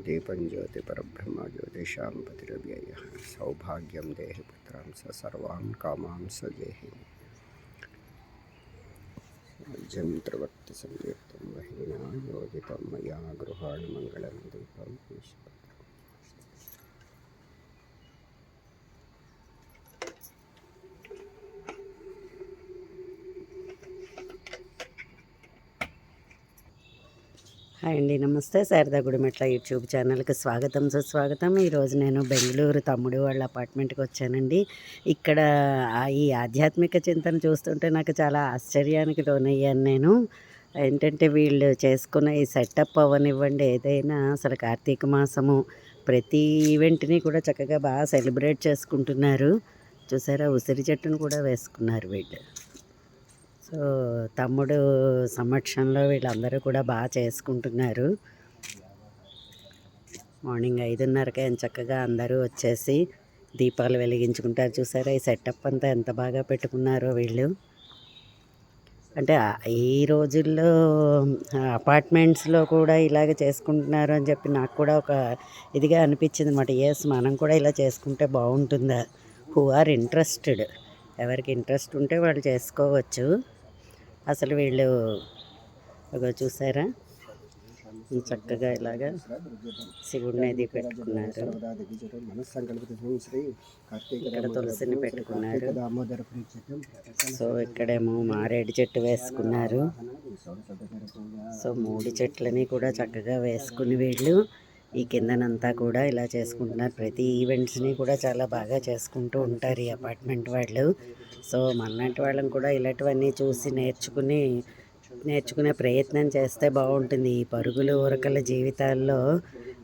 దీపం జ్యోతి పరబ్రహ్మ జ్యోతిషాం పతిరవ్యయ సౌభాగ్యం దేహి పుత్రాంస సర్వాన్ కామాంస దేహి జంత్రవర్తి సంయుక్తం మహిళా యోజితం మయా గృహాణి మంగళం దీపం హాయ్ అండి, నమస్తే. శారదా గుడిమెట్ల యూట్యూబ్ ఛానల్కి స్వాగతం, సుస్వాగతం. ఈరోజు నేను బెంగళూరు తమ్ముడు వాళ్ళ అపార్ట్మెంట్కి వచ్చానండి. ఇక్కడ ఈ ఆధ్యాత్మిక చింతన చూస్తుంటే నాకు చాలా ఆశ్చర్యానికి లోనయ్యాను నేను. ఏంటంటే వీళ్ళు చేసుకున్న ఈ సెటప్ అవనివ్వండి, ఏదైనా అసలు కార్తీక మాసము ప్రతి ఈవెంట్ని కూడా చక్కగా బాగా సెలబ్రేట్ చేసుకుంటున్నారు. చూసారా, ఉసిరి చెట్టును కూడా వేసుకున్నారు వీళ్ళు. సో తమ్ముడు సమక్షంలో వీళ్ళందరూ కూడా బాగా చేసుకుంటున్నారు. మార్నింగ్ 5:30కే చక్కగా అందరూ వచ్చేసి దీపాలు వెలిగించుకుంటారు. చూసారా, ఈ సెటప్ అంతా ఎంత బాగా పెట్టుకున్నారో వీళ్ళు. అంటే ఈ రోజుల్లో అపార్ట్మెంట్స్లో కూడా ఇలాగ చేసుకుంటున్నారు అని చెప్పి నాకు కూడా ఒక ఇదిగా అనిపించింది అన్నమాట. ఎస్, మనం కూడా ఇలా చేసుకుంటే బాగుంటుందా? హూ ఆర్ ఇంట్రెస్టెడ్, ఎవరికి ఇంట్రెస్ట్ ఉంటే వాళ్ళు చేసుకోవచ్చు. అసలు వీళ్ళు చూసారా, చక్కగా ఇలాగా శివుడిని అది పెట్టుకున్నారు. ఇక్కడ తులసిని పెట్టుకున్నారు. సో ఇక్కడేమో మారేడు చెట్టు వేసుకున్నారు. సో 3 చెట్లని కూడా చక్కగా వేసుకుని వీళ్ళు ఈ కిందనంతా కూడా ఇలా చేసుకుంటున్నారు. ప్రతి ఈవెంట్స్ని కూడా చాలా బాగా చేసుకుంటూ ఉంటారు ఈ అపార్ట్మెంట్ వాళ్ళు. సో మనలాంటి వాళ్ళని కూడా ఇలాంటివన్నీ చూసి నేర్చుకునే ప్రయత్నం చేస్తే బాగుంటుంది. ఈ పరుగులు ఊరకల జీవితాల్లో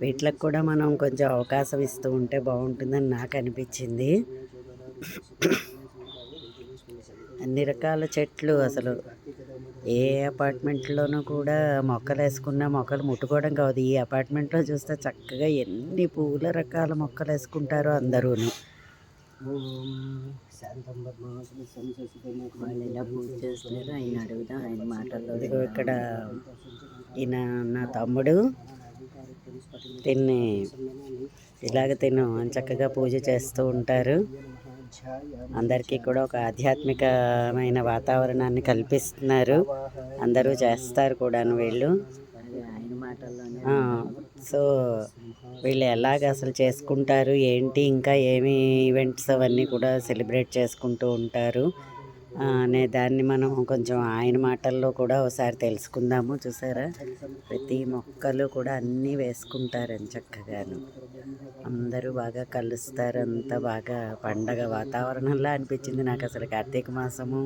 వీటికి కూడా మనం కొంచెం అవకాశం ఇస్తూ ఉంటే బాగుంటుందని నాకు అనిపించింది. అన్ని రకాల చెట్లు, అసలు ఏ అపార్ట్మెంట్లోనూ కూడా మొక్కలు వేసుకున్న మొక్కలు ముట్టుకోవడం కాదు. ఈ అపార్ట్మెంట్లో చూస్తే చక్కగా ఎన్ని పూల రకాల మొక్కలు వేసుకుంటారో అందరూను. వాళ్ళు ఇలా పూజ చేస్తున్నారు. ఆయన అడుగుదాం, ఆయన మాటల్లో. ఇక్కడ ఈయన నా తమ్ముడు, ఇలాగ అని చక్కగా పూజ చేస్తూ ఉంటారు. అందరికీ కూడా ఒక ఆధ్యాత్మికమైన వాతావరణాన్ని కల్పిస్తున్నారు. అందరూ చేస్తారు కూడాను వీళ్ళు. సో వీళ్ళు ఎలాగ అసలు చేసుకుంటారు ఏంటి, ఇంకా ఏమి ఈవెంట్స్ అవన్నీ కూడా సెలబ్రేట్ చేసుకుంటూ ఉంటారు అనే దాన్ని మనం కొంచెం ఆయన మాటల్లో కూడా ఒకసారి తెలుసుకుందాము. చూసారా, ప్రతి మొక్కలు కూడా అన్నీ వేసుకుంటారని చక్కగాను. అందరూ బాగా కలుస్తారు. అంతా బాగా పండగ వాతావరణంలా అనిపించింది నాకు. అసలు కార్తీక మాసము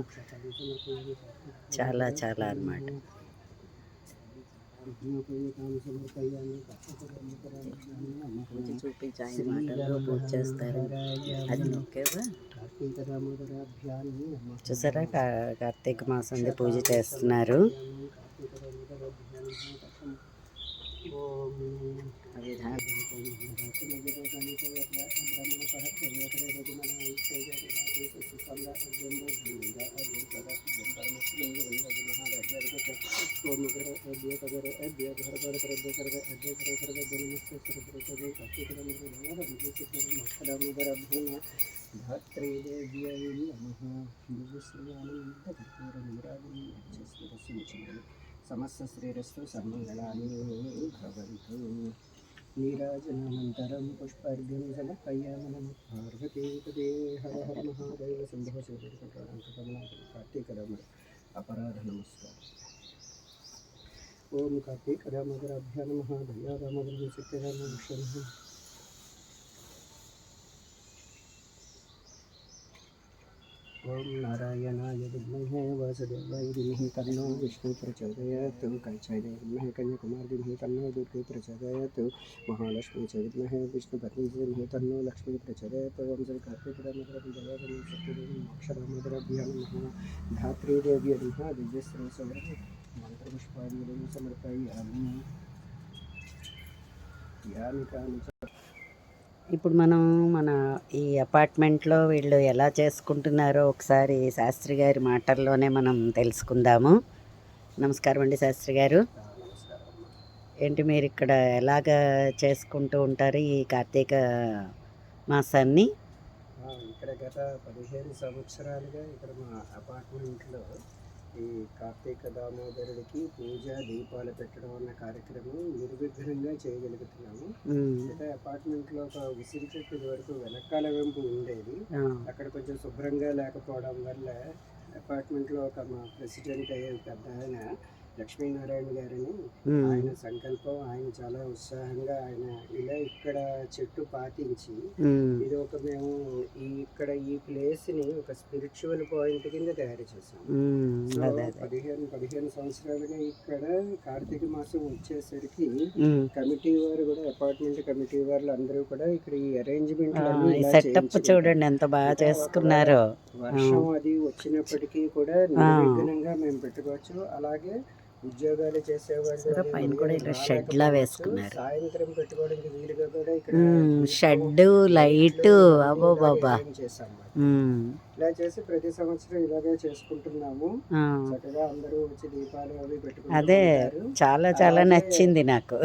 చాలా చాలా అన్నమాట. చూపించి ఆయన మాటల్లో పూజ చేస్తారు. అది ఓకేవా? చూసారా, కార్తీక మాసం పూజ చేస్తున్నారు. సమస్త శ్రీరస్తు సన్మంగళాని భవంతు. నీరాజనానంతరం పుష్పార్ఘ్యం సమర్పయామి. పార్వతీపదే హర హర మహాదేవ శంభో కార్తీకరామ అపరాధ నమస్కారం. ఓం కార్తీకరామగరాభ్యా నమః. దయారామగరం సత్యరామక్షణ. ఓం నారాయణాయ విద్మహే వాసుదేవాయ ధీమహి తన్నో విష్ణు ప్రచోదయాత్. కైలాసాయ విద్మహే కన్యాకుమారి ధీమహి తన్నో దుర్గే ప్రచోదయాత్. మహాలక్ష్మి చ విద్మహే విష్ణుపత్ని ధీమహి తన్నో లక్ష్మీ ప్రచోదయాత్. ఓం శ్రీ కార్తీకరామగరం దయారామ సత్యదేవి మోక్షరామగరాభ్యా నమః. ధాత్రీదేవ్య నమః. దివ్యశ్రీ సమరం మంత్రపుష్పాంజలిం సమర్పయామి. ఇప్పుడు మనం మన ఈ అపార్ట్మెంట్లో వీళ్ళు ఎలా చేసుకుంటున్నారో ఒకసారి శాస్త్రి గారి మాటల్లోనే మనం తెలుసుకుందాము. నమస్కారం అండి శాస్త్రి గారు. ఏంటి మీరు ఇక్కడ ఎలాగ చేసుకుంటూ ఉంటారు ఈ కార్తీక మాసాన్ని? ఇక్కడ గత 15 సంవత్సరాలుగా ఇక్కడ మా అపార్ట్మెంట్లో ఈ కార్తీక దామోదరుడికి పూజ దీపాలు పెట్టడం అన్న కార్యక్రమం నిర్విఘ్నంగా చేయగలుగుతున్నాము. అయితే అపార్ట్మెంట్లో ఒక ఉసిరి చెట్టు వరకు వెనకాల వెంపు ఉండేది. అక్కడ కొంచెం శుభ్రంగా లేకపోవడం వల్ల అపార్ట్మెంట్లో ఒక మా ప్రెసిడెంట్ అయ్యే పెద్ద ఆయన లక్ష్మీనారాయణ గారని, ఆయన సంకల్పం, ఆయన చాలా ఉత్సాహంగా ఆయన ఇలా ఇక్కడ చెట్టు పాతించి ఇది ఒక మేము ఇక్కడ ఈ ప్లేస్ ని ఒక స్పిరిచువల్ పాయింట్ కింద తయారు చేసాం. 15 సంవత్సరాలుగా ఇక్కడ కార్తీక మాసం వచ్చేసరికి కమిటీ వారు కూడా, అపార్ట్మెంట్ కమిటీ వాళ్ళు అందరూ కూడా ఇక్కడ ఈ అరేంజ్మెంట్ సెటప్ చూడండి ఎంత బాగా చేసుకున్నారో. వర్షం అది వచ్చినప్పటికీ కూడా నిర్విఘ్నంగా మేము పెట్టుకోవచ్చు. అలాగే ఉద్యోగాలు చేసేవాళ్ళు పైన కూడా ఇలా షెడ్ లా వేసుకున్నారు. సాయంత్రం పెట్టుకోవడానికి వీలుగా కూడా ఇక్కడ షెడ్ లైట్ అబ్బో బాబా చేసాము. ఇలా చేసి ప్రతి సంవత్సరం ఇలాగే చేసుకుంటున్నాము. చక్కగా అందరూ వచ్చి దీపాలు అవి పెట్టుకుంటారు. అదే చాలా చాలా నచ్చింది నాకు.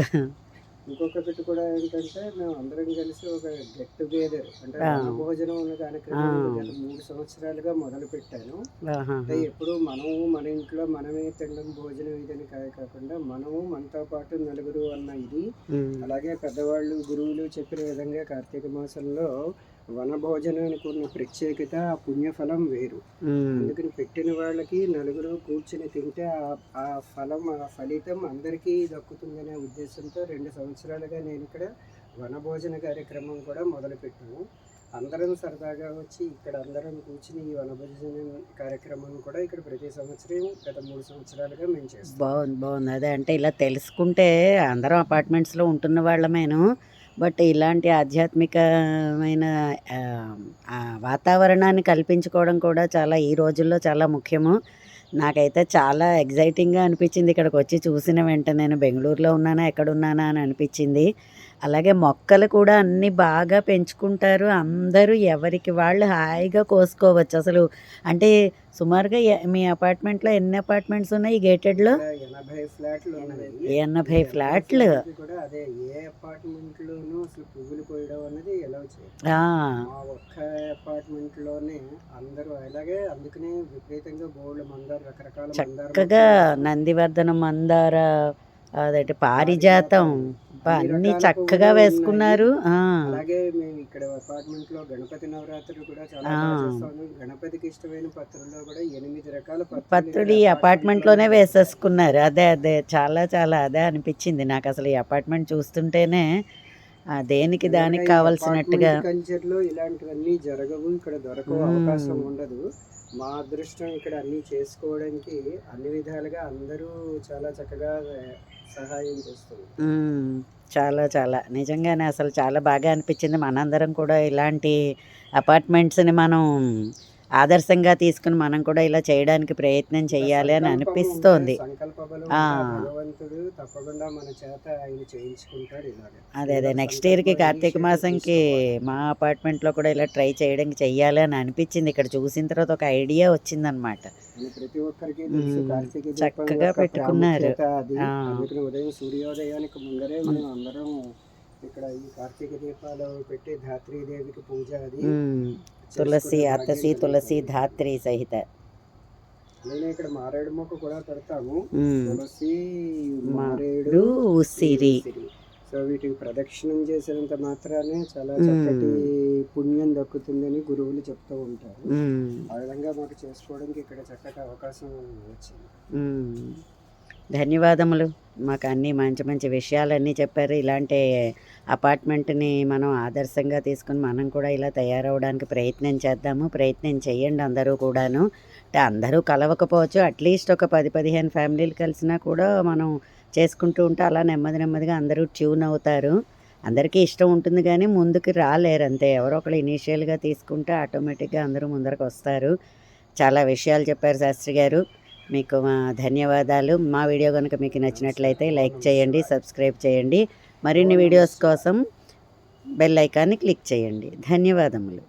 ఇంకొకటి కూడా ఏంటంటే మేము అందరం కలిసి ఒక గెట్ టుగెదర్ అంటే భోజనం ఉన్న కార్యక్రమం 3 సంవత్సరాలుగా మొదలు పెట్టాను. ఎప్పుడు మనము మన ఇంట్లో మనమే తినడం భోజనం ఇదని కాకుండా మనము మనతో పాటు నలుగురు అన్న ఇది. అలాగే పెద్దవాళ్ళు గురువులు చెప్పిన విధంగా కార్తీక మాసంలో వన భోజనానికి ఉన్న ప్రత్యేకత, ఆ పుణ్యఫలం వేరు. అందుకని పెట్టిన వాళ్ళకి నలుగురు కూర్చుని తింటే ఆ ఫలం, ఆ ఫలితం అందరికీ దక్కుతుందనే ఉద్దేశంతో 2 సంవత్సరాలుగా నేను ఇక్కడ వనభోజన కార్యక్రమం కూడా మొదలుపెట్టాను. అందరం సరదాగా వచ్చి ఇక్కడ అందరం కూర్చుని ఈ వనభోజన కార్యక్రమం కూడా ఇక్కడ ప్రతి సంవత్సరం గత 3 సంవత్సరాలుగా మేము చేస్తాం. బాగుంది. అదే అంటే ఇలా తెలుసుకుంటే అందరం అపార్ట్మెంట్స్లో ఉంటున్న వాళ్ళమేను, బట్ ఇలాంటి ఆధ్యాత్మికమైన వాతావరణాన్ని కల్పించుకోవడం కూడా చాలా ఈ రోజుల్లో చాలా ముఖ్యము. నాకైతే చాలా ఎగ్జైటింగ్గా అనిపించింది ఇక్కడికి వచ్చి చూసిన వెంటనే. నేను బెంగళూరులో ఉన్నానా ఎక్కడున్నానా అని అనిపించింది. అలాగే మొక్కలు కూడా అన్నీ బాగా పెంచుకుంటారు అందరూ, ఎవరికి వాళ్ళు హాయిగా కోసుకోవచ్చు. అసలు అంటే సుమారుగా మీ అపార్ట్మెంట్లో ఎన్ని అపార్ట్మెంట్స్ ఉన్నాయి గేటెడ్లో? 80 ఫ్లాట్లు ఉన్నాయి. 80 ఫ్లాట్లు. అదే ఏ అపార్ట్మెంట్లోనూ అసలు పువ్వులు కోయడం అనేది ఎలా మా ఒక్క అపార్ట్మెంట్లోనే అందరూ అలాగే. అందుకనే విపరీతంగా బోర్డు మందార, రకరకాల చక్కగా నందివర్ధనం మందార, అదే పారిజాతం అన్ని చక్కగా వేసుకున్నారు. అలాగే మేము ఇక్కడ అపార్ట్మెంట్ లో గణపతి నవరాత్రులు కూడా చాలా చేస్తాము. గణపతికి ఇష్టమైన పత్రుల్లో కూడా 8 రకాల పత్రులు ఈ అపార్ట్మెంట్ లోనే వేసేసుకున్నారు. అదే చాలా చాలా అదే అనిపించింది నాకు. అసలు ఈ అపార్ట్మెంట్ చూస్తుంటేనే దేనికి దానికి కావాల్సినట్టుగా. కల్చర్ లో ఇలాంటివన్నీ జరగవు, ఇక్కడ దొరకవు, అవకాశం ఉండదు. మా అదృష్టం ఇక్కడ అన్నీ చేసుకోవడానికి అన్ని విధాలుగా అందరూ చాలా చక్కగా సహాయం చేస్తుంది. చాలా చాలా నిజంగానే అసలు చాలా బాగా అనిపించింది. మనందరం కూడా ఇలాంటి అపార్ట్మెంట్స్ని మనం ఆదర్శంగా తీసుకుని మనం కూడా ఇలా చేయడానికి ప్రయత్నం చేయాలి అని అనిపిస్తోంది. అదే నెక్స్ట్ ఇయర్కి కార్తీక మాసంకి మా అపార్ట్మెంట్లో కూడా ఇలా ట్రై చేయడానికి చెయ్యాలి అని అనిపించింది. ఇక్కడ చూసిన తర్వాత ఒక ఐడియా వచ్చిందనమాట. చక్కగా పెట్టుకున్నారు. ఉదయం సూర్యోదయానికి ముందరే మనం అందరం ఇక్కడ ఈ కార్తీక దీపాలు పెట్టి ధాత్రీదేవికి పూజ, అది తులసి అతసి తులసి ధాత్రి సహిత. నేను ఇక్కడ మారేడు మొక్క కూడా పెడతాము. తులసి, మారేడు, ఉసిరి. సో వీటికి ప్రదక్షిణం చేసినంత మాత్రానే చాలా చక్కటి పుణ్యం దక్కుతుందని గురువులు చెప్తూ ఉంటారు. ఆ విధంగా మాకు చేసుకోవడానికి ఇక్కడ చక్కటి అవకాశం వచ్చింది. ధన్యవాదములు. మాకు అన్నీ మంచి మంచి విషయాలన్నీ చెప్పారు. ఇలాంటి అపార్ట్మెంట్ని మనం ఆదర్శంగా తీసుకుని మనం కూడా ఇలా తయారవడానికి ప్రయత్నం చేద్దాము. ప్రయత్నం చేయండి అందరూ కూడాను. అంటే అందరూ కలవకపోవచ్చు, అట్లీస్ట్ ఒక 10-15 ఫ్యామిలీలు కలిసినా కూడా మనం చేసుకుంటూ ఉంటే అలా నెమ్మదిగా అందరూ ట్యూన్ అవుతారు. అందరికీ ఇష్టం ఉంటుంది కానీ ముందుకు రాలేరు అంతే. ఎవరో ఒకరు ఇనీషియల్గా తీసుకుంటే ఆటోమేటిక్గా అందరూ ముందరకు వస్తారు. చాలా విషయాలు చెప్పారు శాస్త్రి గారు. మీకు మా ధన్యవాదాలు. మా వీడియో కనుక మీకు నచ్చినట్లయితే లైక్ చేయండి, సబ్స్క్రైబ్ చేయండి. మరిన్ని వీడియోస్ కోసం బెల్ ఐకాన్ని క్లిక్ చేయండి. ధన్యవాదములు.